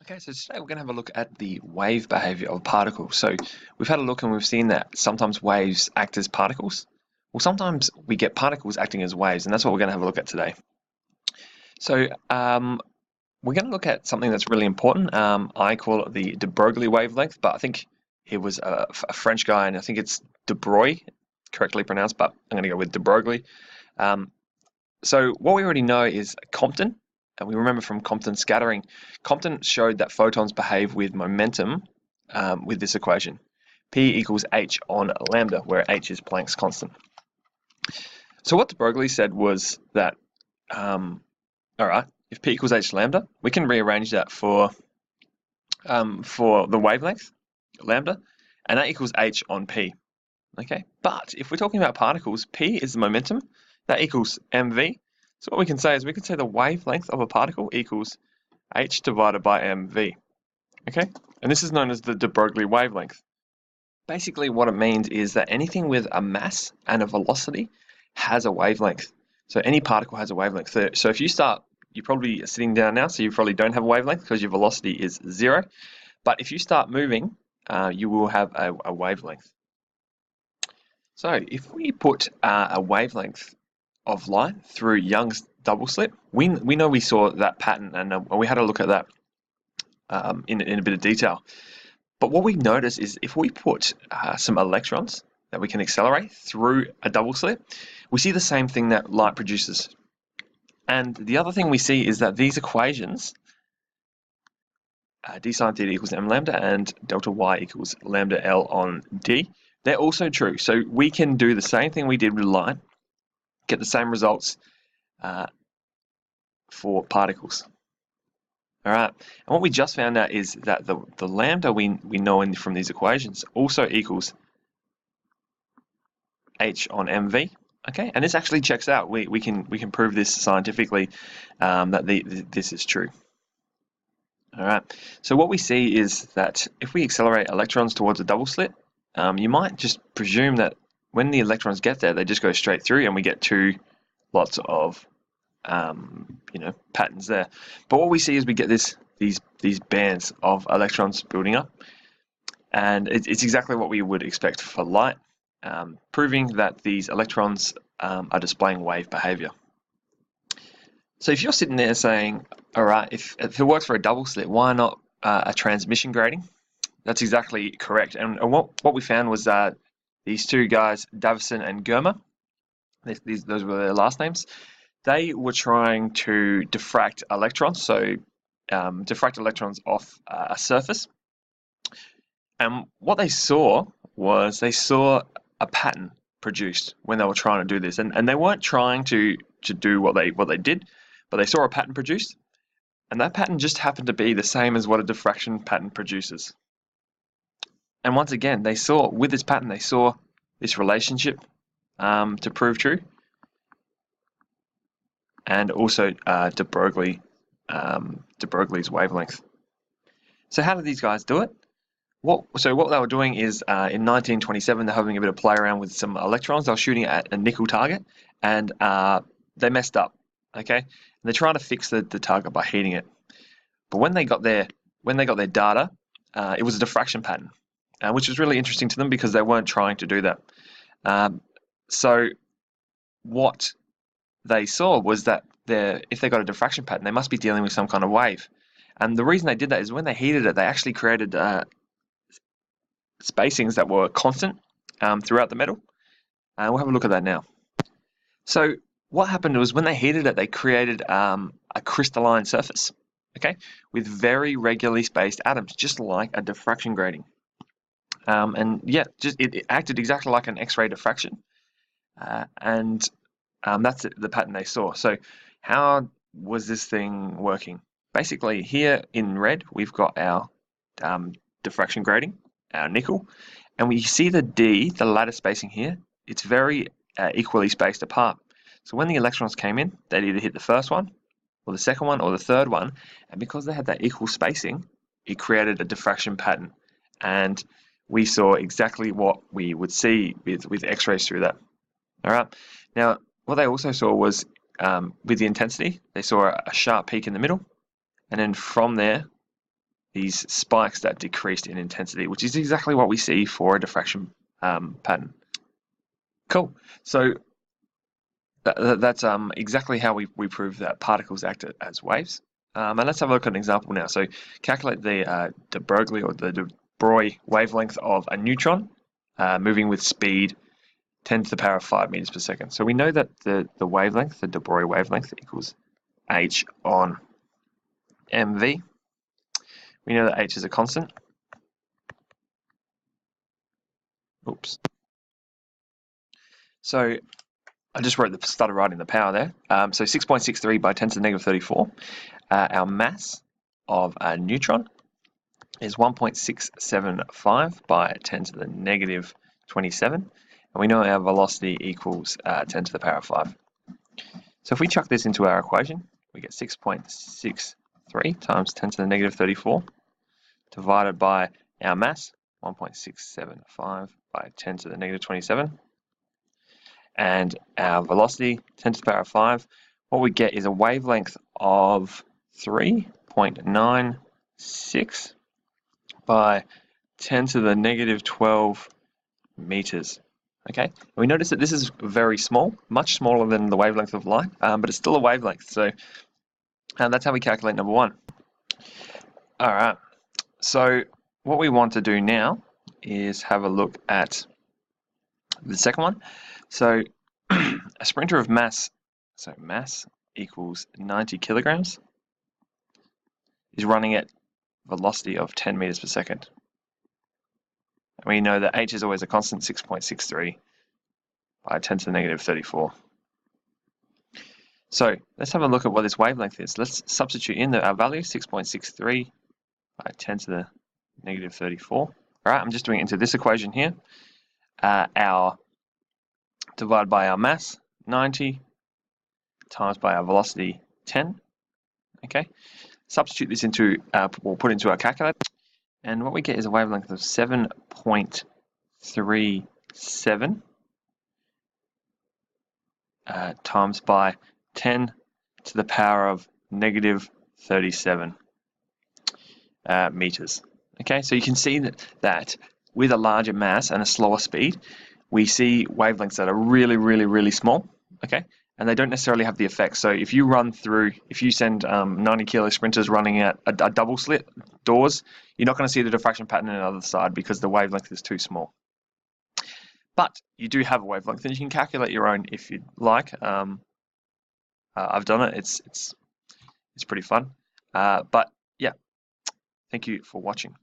Okay, so today we're going to have a look at the wave behavior of particles. So we've had a look and we've seen that sometimes waves act as particles. Well, sometimes we get particles acting as waves, and that's what we're going to have a look at today. So we're going to look at something that's really important. I call it the de Broglie wavelength, but I think he was a French guy, and I think it's de Broglie, correctly pronounced, but I'm going to go with de Broglie. So what we already know is Compton. And we remember from Compton scattering, Compton showed that photons behave with momentum with this equation. P equals h on lambda, where h is Planck's constant. So what de Broglie said was that, all right, if P equals h lambda, we can rearrange that for the wavelength, lambda, and that equals h on P. Okay, but if we're talking about particles, P is the momentum, that equals mv. So what we can say is we can say the wavelength of a particle equals h divided by mv. Okay, and this is known as the de Broglie wavelength. Basically what it means is that anything with a mass and a velocity has a wavelength. So any particle has a wavelength. So if you start, you're probably sitting down now, so you probably don't have a wavelength because your velocity is 0. But if you start moving, you will have a wavelength. So if we put a wavelength of light through Young's double slit, we know we saw that pattern, and we had a look at that in a bit of detail. But what we notice is if we put some electrons that we can accelerate through a double slit, we see the same thing that light produces. And the other thing we see is that these equations, d sine theta equals m lambda and delta y equals lambda L on d, they're also true. So we can do the same thing we did with light, get the same results for particles. All right, and what we just found out is that the lambda we know from these equations also equals h on mv. Okay, and this actually checks out. We can prove this scientifically that this is true. All right, so what we see is that if we accelerate electrons towards a double slit, you might just presume that when the electrons get there, they just go straight through, and we get two lots of patterns there. But what we see is we get these bands of electrons building up, and it's exactly what we would expect for light, proving that these electrons are displaying wave behavior. So if you're sitting there saying, all right, if it works for a double slit, why not a transmission grating? That's exactly correct. And what we found was that these two guys, Davison and Germer, those were their last names, they were trying to diffract electrons, so diffract electrons off a surface. And what they saw was a pattern produced when they were trying to do this. And they weren't trying to do what they did, but they saw a pattern produced. And that pattern just happened to be the same as what a diffraction pattern produces. And once again, with this pattern, they saw this relationship to prove true. And also de Broglie's wavelength. So how did these guys do it? So what they were doing is in 1927 they're having a bit of play around with some electrons. They were shooting at a nickel target, and they messed up. Okay, and they're trying to fix the target by heating it. But when they got their data, it was a diffraction pattern, which was really interesting to them because they weren't trying to do that. So what they saw was that if they got a diffraction pattern, they must be dealing with some kind of wave. And the reason they did that is when they heated it, they actually created spacings that were constant throughout the metal. And we'll have a look at that now. So what happened was when they heated it, they created a crystalline surface, okay, with very regularly spaced atoms, just like a diffraction grating. And yeah, it acted exactly like an X-ray diffraction. And that's the pattern they saw. So how was this thing working? Basically, here in red, we've got our diffraction grating, our nickel, and we see the D, the lattice spacing here, it's very equally spaced apart. So when the electrons came in, they'd either hit the first one, or the second one, or the third one, and because they had that equal spacing, it created a diffraction pattern. And we saw exactly what we would see with X-rays through that. All right. Now, what they also saw was with the intensity, they saw a sharp peak in the middle, and then from there, these spikes that decreased in intensity, which is exactly what we see for a diffraction pattern. Cool. So that's exactly how we prove that particles act as waves. And let's have a look at an example now. So calculate the Broglie or the Broglie wavelength of a neutron moving with speed 10 to the power of 5 meters per second. So we know that the wavelength, the Broglie wavelength, equals h on mv. We know that h is a constant. Oops. So I just started writing the power there. So 6.63 by 10 to the negative 34. Our mass of a neutron is 1.675 by 10 to the negative 27. And we know our velocity equals 10 to the power of 5. So if we chuck this into our equation, we get 6.63 times 10 to the negative 34 divided by our mass, 1.675 by 10 to the negative 27. And our velocity, 10 to the power of 5, what we get is a wavelength of 3.96 by 10 to the negative 12 meters. Okay, and we notice that this is very small, much smaller than the wavelength of light, but it's still a wavelength. So that's how we calculate number 1. All right, so what we want to do now is have a look at the second one. So a sprinter of mass, so mass equals 90 kilograms, is running at velocity of 10 meters per second. And we know that h is always a constant, 6.63 by 10 to the negative 34. So let's have a look at what this wavelength is. Let's substitute in our value, 6.63 by 10 to the negative 34. All right, I'm just doing it into this equation here. Our divided by our mass, 90, times by our velocity, 10. Okay, substitute this into, we'll put into our calculator, and what we get is a wavelength of 7.37 times by 10 to the power of negative 37 meters. Okay, so you can see that with a larger mass and a slower speed, we see wavelengths that are really, really, really small. Okay, and they don't necessarily have the effect. So if you send 90 kilo sprinters running at a double slit doors, you're not going to see the diffraction pattern on the other side because the wavelength is too small. But you do have a wavelength, and you can calculate your own if you'd like. I've done it. It's pretty fun. But yeah, thank you for watching.